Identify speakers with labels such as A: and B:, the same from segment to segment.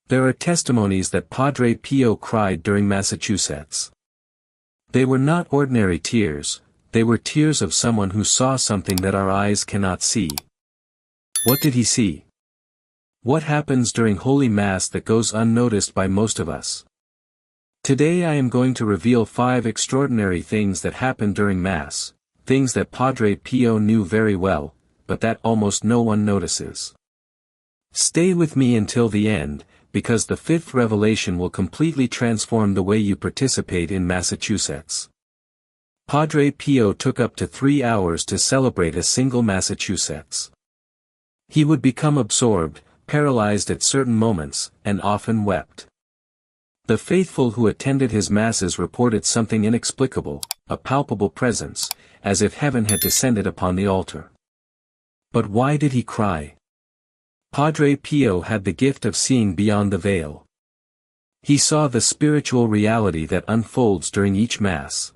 A: There are testimonies that Padre Pio cried during Massachusetts. They were not ordinary tears, they were tears of someone who saw something that our eyes cannot see. What did he see? What happens during Holy Mass that goes unnoticed by most of us? Today I am going to reveal 5 extraordinary things that happen during Mass, things that Padre Pio knew very well, but that almost no one notices. Stay with me until the end, because the 5th revelation will completely transform the way you participate in Massachusetts. Padre Pio took up to 3 hours to celebrate a single Massachusetts. He would become absorbed, paralyzed at certain moments, and often wept. The faithful who attended his masses reported something inexplicable, a palpable presence, as if heaven had descended upon the altar. But why did he cry? Padre Pio had the gift of seeing beyond the veil. He saw the spiritual reality that unfolds during each Mass.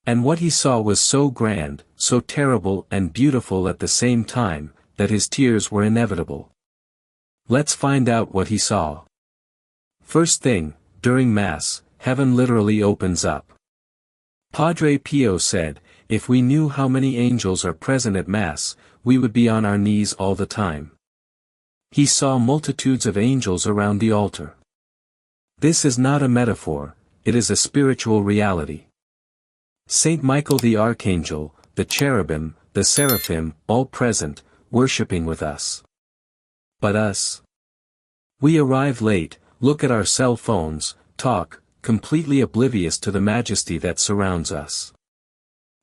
A: And what he saw was so grand, so terrible and beautiful at the same time, that his tears were inevitable. Let's find out what he saw. First thing, during Mass, heaven literally opens up. Padre Pio said, if we knew how many angels are present at Mass, we would be on our knees all the time. He saw multitudes of angels around the altar. This is not a metaphor, it is a spiritual reality. Saint Michael the Archangel, the cherubim, the seraphim, all present, worshipping with us. But us? We arrive late, look at our cell phones, talk, completely oblivious to the majesty that surrounds us.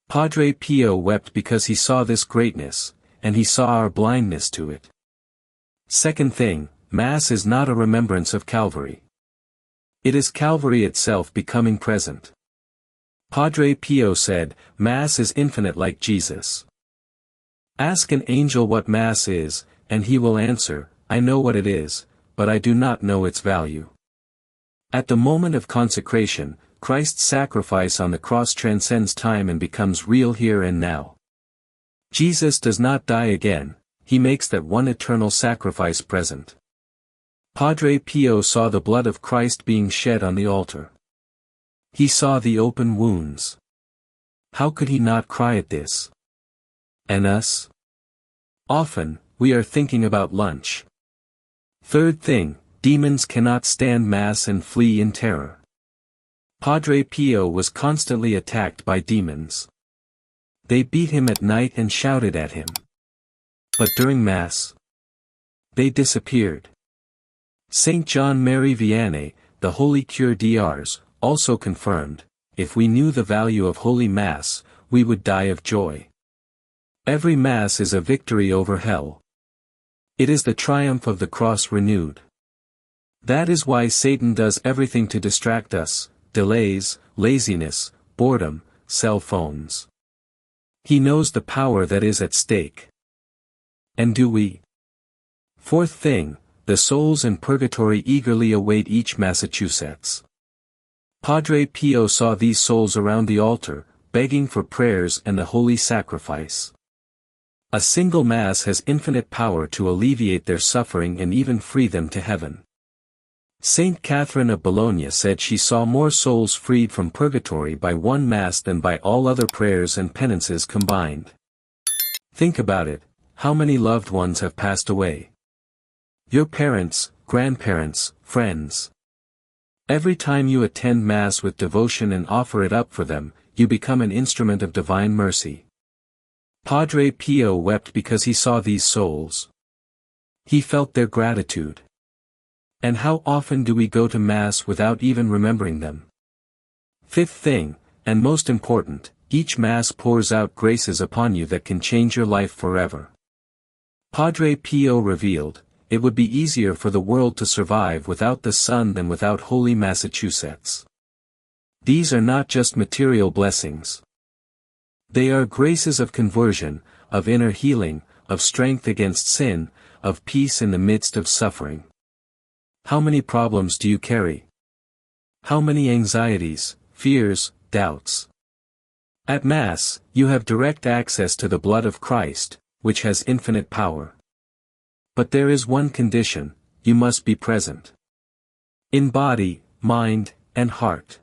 A: Padre Pio wept because he saw this greatness, and he saw our blindness to it. Second thing, Mass is not a remembrance of Calvary. It is Calvary itself becoming present. Padre Pio said, Mass is infinite like Jesus. Ask an angel what Mass is, and he will answer, I know what it is, but I do not know its value. At the moment of consecration, Christ's sacrifice on the cross transcends time and becomes real here and now. Jesus does not die again. He makes that one eternal sacrifice present. Padre Pio saw the blood of Christ being shed on the altar. He saw the open wounds. How could he not cry at this? And us? Often, we are thinking about lunch. Third thing, demons cannot stand Mass and flee in terror. Padre Pio was constantly attacked by demons. They beat him at night and shouted at him. But during Mass, they disappeared. Saint John Mary Vianney, the Holy Cure d'Ars, also confirmed, if we knew the value of Holy Mass, we would die of joy. Every Mass is a victory over hell. It is the triumph of the cross renewed. That is why Satan does everything to distract us, delays, laziness, boredom, cell phones. He knows the power that is at stake. And do we? Fourth thing, the souls in purgatory eagerly await each Massachusetts. Padre Pio saw these souls around the altar, begging for prayers and the holy sacrifice. A single Mass has infinite power to alleviate their suffering and even free them to heaven. Saint Catherine of Bologna said she saw more souls freed from purgatory by one Mass than by all other prayers and penances combined. Think about it. How many loved ones have passed away? Your parents, grandparents, friends. Every time you attend Mass with devotion and offer it up for them, you become an instrument of divine mercy. Padre Pio wept because he saw these souls. He felt their gratitude. And how often do we go to Mass without even remembering them? Fifth thing, and most important, each Mass pours out graces upon you that can change your life forever. Padre Pio revealed, it would be easier for the world to survive without the sun than without Holy Massachusetts. These are not just material blessings. They are graces of conversion, of inner healing, of strength against sin, of peace in the midst of suffering. How many problems do you carry? How many anxieties, fears, doubts? At Mass, you have direct access to the blood of Christ, which has infinite power. But there is one condition, you must be present. In body, mind, and heart.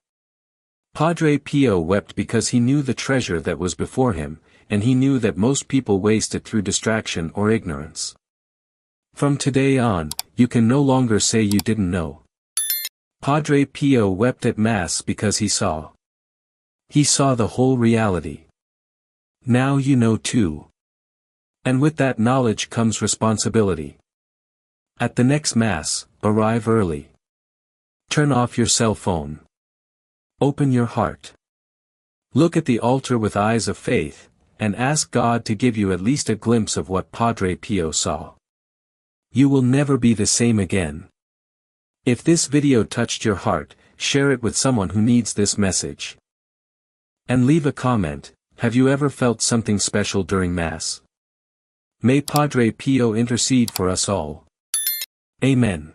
A: Padre Pio wept because he knew the treasure that was before him, and he knew that most people waste it through distraction or ignorance. From today on, you can no longer say you didn't know. Padre Pio wept at Mass because he saw. He saw the whole reality. Now you know too. And with that knowledge comes responsibility. At the next Mass, arrive early. Turn off your cell phone. Open your heart. Look at the altar with eyes of faith, and ask God to give you at least a glimpse of what Padre Pio saw. You will never be the same again. If this video touched your heart, share it with someone who needs this message. And leave a comment, have you ever felt something special during Mass? May Padre Pio intercede for us all. Amen.